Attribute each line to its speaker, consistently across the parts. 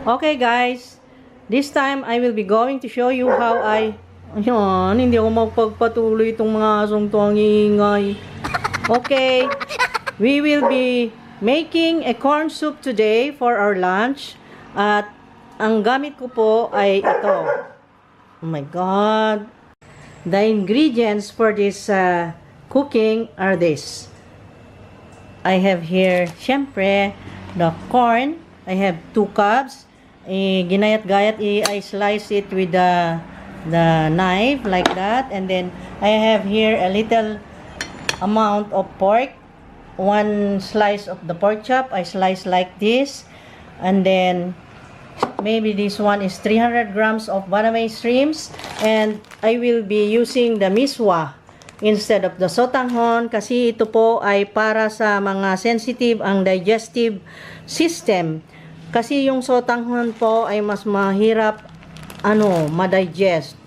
Speaker 1: Okay guys, this time I will be going to show you how Ayan, hindi ako magpagpatuloy itong mga asong to ang iingay. Okay, we will be making a corn soup today for our lunch. At ang gamit ko po ay ito. Oh my God. The ingredients for this cooking are this. I have here, syempre, the corn. I have 2 cups. Ginayat-gayat, I slice it with the knife like that. And then I have here a little amount of pork. 1 slice of the pork chop, I slice like this. And then maybe this one is 300 grams of banamay shrimps. And I will be using the miswa instead of the sotanghon, kasi ito po ay para sa mga sensitive ang digestive system. Kasi yung sotanghon po ay mas mahirap ma-digest.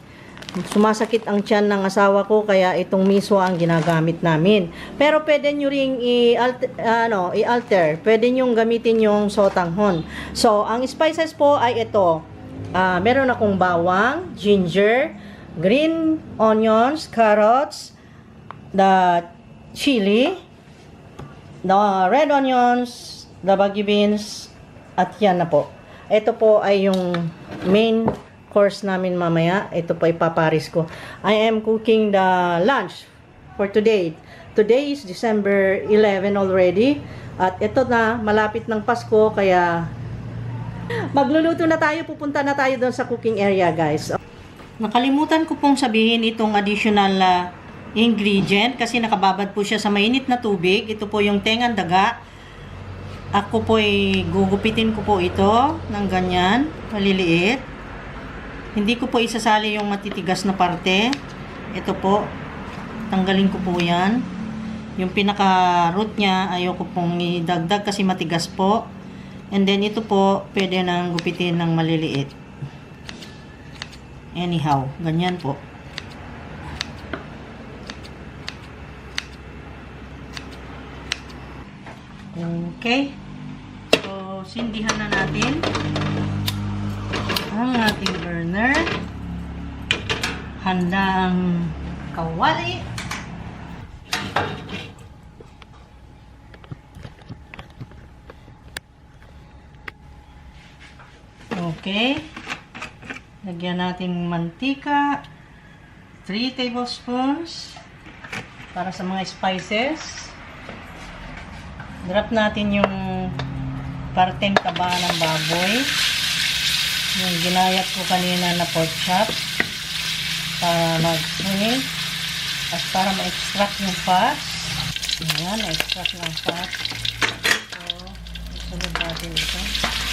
Speaker 1: Sumasakit ang tiyan ng asawa ko, kaya itong miswa ang ginagamit namin. Pero pwede nyo ring i-alter. Pwede nyo gamitin yung sotanghon. So, ang spices po ay ito. Meron akong bawang, ginger, green onions, carrots, the chili, the red onions, the baggy beans, at yan na po. Ito po ay yung main course namin mamaya. Ito po ipaparis ko. I am cooking the lunch for today. Today is December 11 already. At ito na, malapit ng Pasko, kaya magluluto na tayo. Pupunta na tayo doon sa cooking area, guys. Nakalimutan ko pong sabihin itong additional ingredient kasi nakababad po siya sa mainit na tubig. Ito po yung tengang daga. Ako po ay gugupitin ko po ito ng ganyan, maliliit. Hindi ko po isasali yung matitigas na parte. Ito po, tanggalin ko po yan. Yung pinaka-root niya, ayoko pong idagdag kasi matigas po. And then ito po, pwede nang gupitin ng maliliit. Anyhow, ganyan po. Okay. So, sindihan na natin ang ating burner. Handa ang kawali. Okay. Lagyan natin mantika. 3 tablespoons para sa mga spices. Drop natin yung parteng taba ng baboy. Yung ginayat ko kanina na pork chop. Para mag-swimming. At para ma-extract yung fat. Ayan, ma-extract yung fat. So, isunod natin ito. Ayan.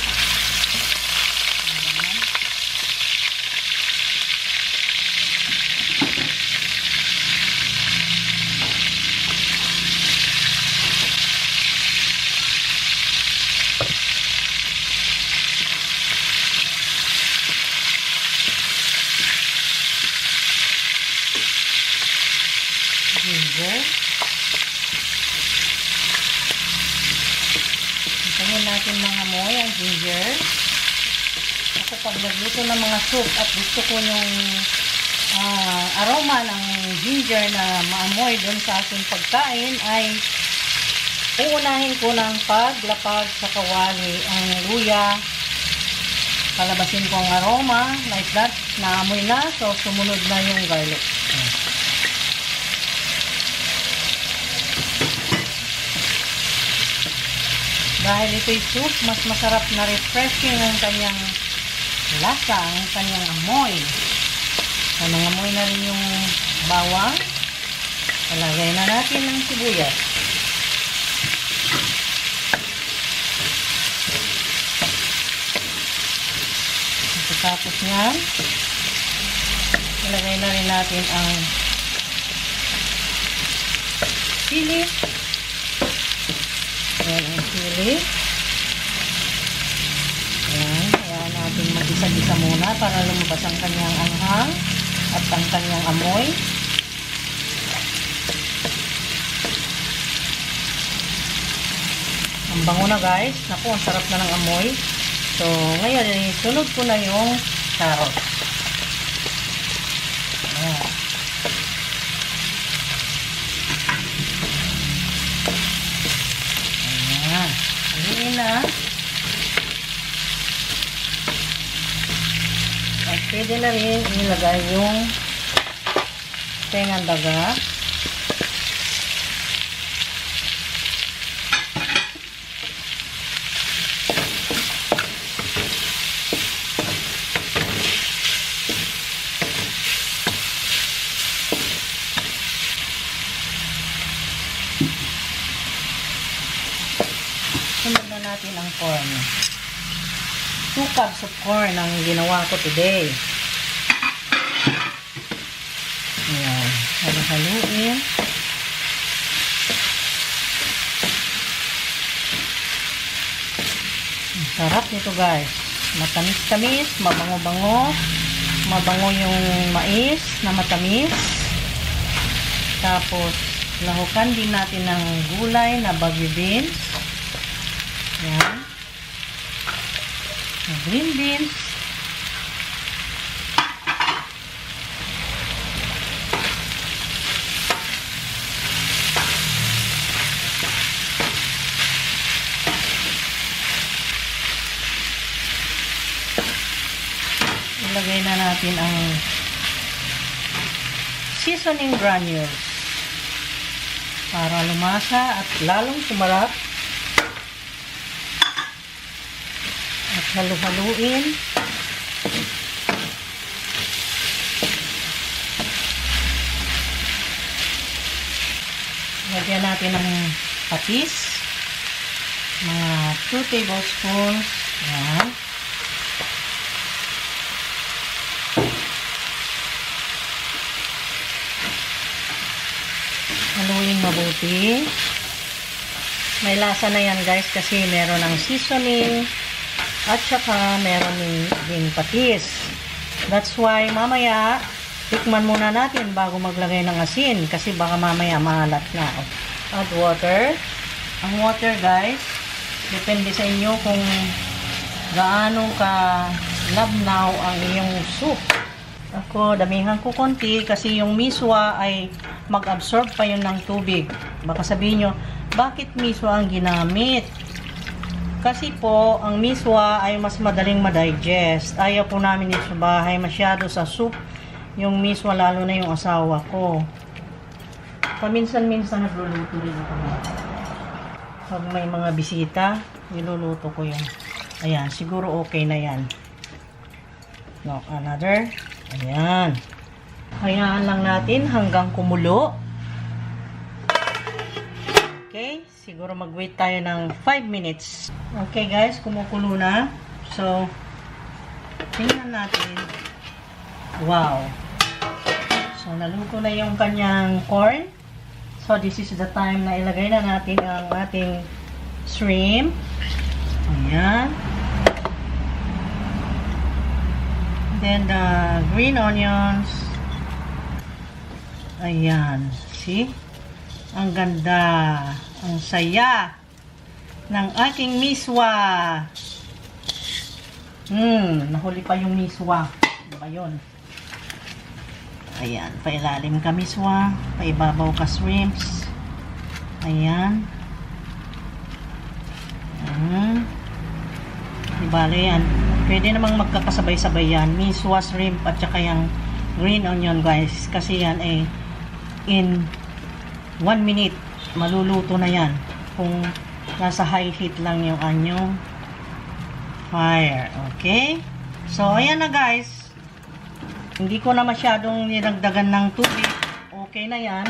Speaker 1: Ginger. Hintayin natin mga amoy ang ginger. Ako pag nagluto ng mga soup at gusto ko yung aroma ng ginger na maamoy doon sa aking pagkain, ay uunahin ko ng paglapag sa kawali ang luya. Palabasin ko ang aroma like that, naamoy na, so sumunod na yung garlic. Dahil ito'y soup, mas masarap na refreshing ang kanyang lasa, ang kanyang amoy. So, nangamoy na rin yung bawang. Palagay na natin ng sibuyas. Tapos yan, ilagay na rin natin ang chili. Ayan ang chili. Ayan, ayan natin mag-isa-isa muna para lumabas ang kanyang anghang at ang kanyang amoy. Ang bango na guys. Naku, ang sarap na ng amoy. So, ngayon, sunod ko na yung carrots. Ayan. Ayan. Haluin na. At pwede na rin ilagay yung tengang daga. Sunod na natin ang corn. 2 cups of corn ang ginawa ko today. Ayan. Halu-haluin. Ang sarap nito guys. Matamis-tamis, mabango-bango. Mabango yung mais na matamis. Tapos, lahukan din natin ng gulay na bagyo beans. Ayan. Green beans. Ilagay na natin ang seasoning granules para lumasa at lalong sumarap. At halu-haluin. Lagyan natin ng patis. Mga 2 tablespoons. Ayan. Haluin mabuti. May lasa na yan guys kasi meron ng seasoning. At saka, meron din patis. That's why, mamaya, tikman muna natin bago maglagay ng asin. Kasi baka mamaya maalat na. Add water. Ang water, guys, depende sa inyo kung gaano ka labnaw ang iyong soup. Ako, damihan ko konti kasi yung miswa ay mag-absorb pa yun ng tubig. Baka sabihin nyo, bakit miswa ang ginamit? Kasi po, ang miswa ay mas madaling ma-digest. Ayaw po namin dito sa bahay masyado sa soup. Yung miswa, lalo na yung asawa ko. Paminsan-minsan nagluluto rin ako. Pag may mga bisita, niluluto ko yun. Ayan, siguro okay na yan. No, another. Ayan. Hayaan lang natin hanggang kumulo. Okay, siguro mag-wait tayo ng 5 minutes. Okay guys, kumukulo na. So, tingnan natin. Wow. So, naluto na yung kanyang corn. So, this is the time na ilagay na natin ang ating shrimp. Ayan. Then, the green onions. Ayan. See? Ang ganda. Ang saya ng aking miswa. Nahuli pa yung miswa. Ano ba yun? Ayan. Pailalim ka miswa. Paibabaw ka shrimps. Ayan. Ibale yan. Pwede namang magkakasabay-sabay yan. Miswa, shrimp, at saka yung green onion guys. Kasi yan ay in 1 minute maluluto na yan. Kung nasa high heat lang yung anyong fire. Okay? So, ayan na guys. Hindi ko na masyadong nilagdagan ng tubig. Okay na yan.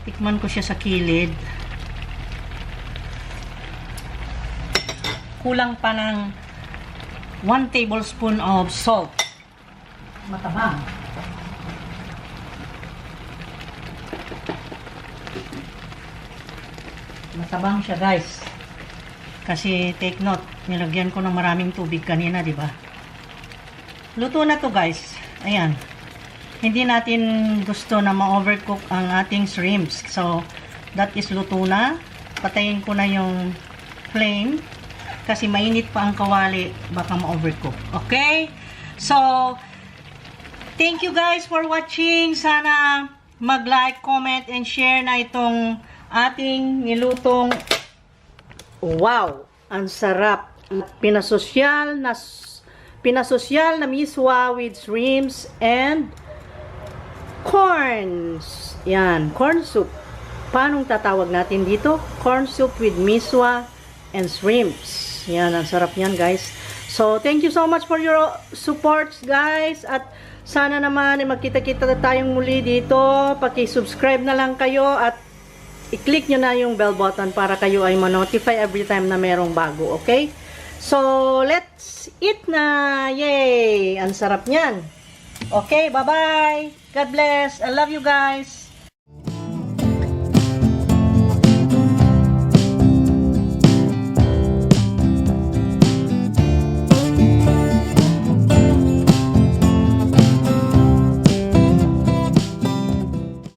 Speaker 1: Tikman ko siya sa kilid. Kulang pa ng 1 tablespoon of salt. Matabang. Matabang siya guys. Kasi take note, nilagyan ko ng maraming tubig kanina, di ba? Luto na to guys. Ayan. Hindi natin gusto na ma-overcook ang ating shrimps. So, that is luto na. Patayin ko na yung flame. kasi mainit pa ang kawali, baka ma-overcook. Okay? So, thank you guys for watching. Sana mag-like, comment, and share na itong ating nilutong. Wow! Ang sarap! Pinasosyal na miswa with shrimps and corns. Yan, corn soup. Paano tatawag natin dito? Corn soup with miswa and shrimps. Yan, ang sarap yan, guys. So, thank you so much for your supports, guys. At sana naman magkita-kita tayong muli dito. Paki-subscribe na lang kayo at i-click nyo na yung bell button para kayo ay ma-notify every time na merong bago. Okay? So, let's eat na! Yay! Ang sarap niyan! Okay, bye-bye! God bless! I love you guys!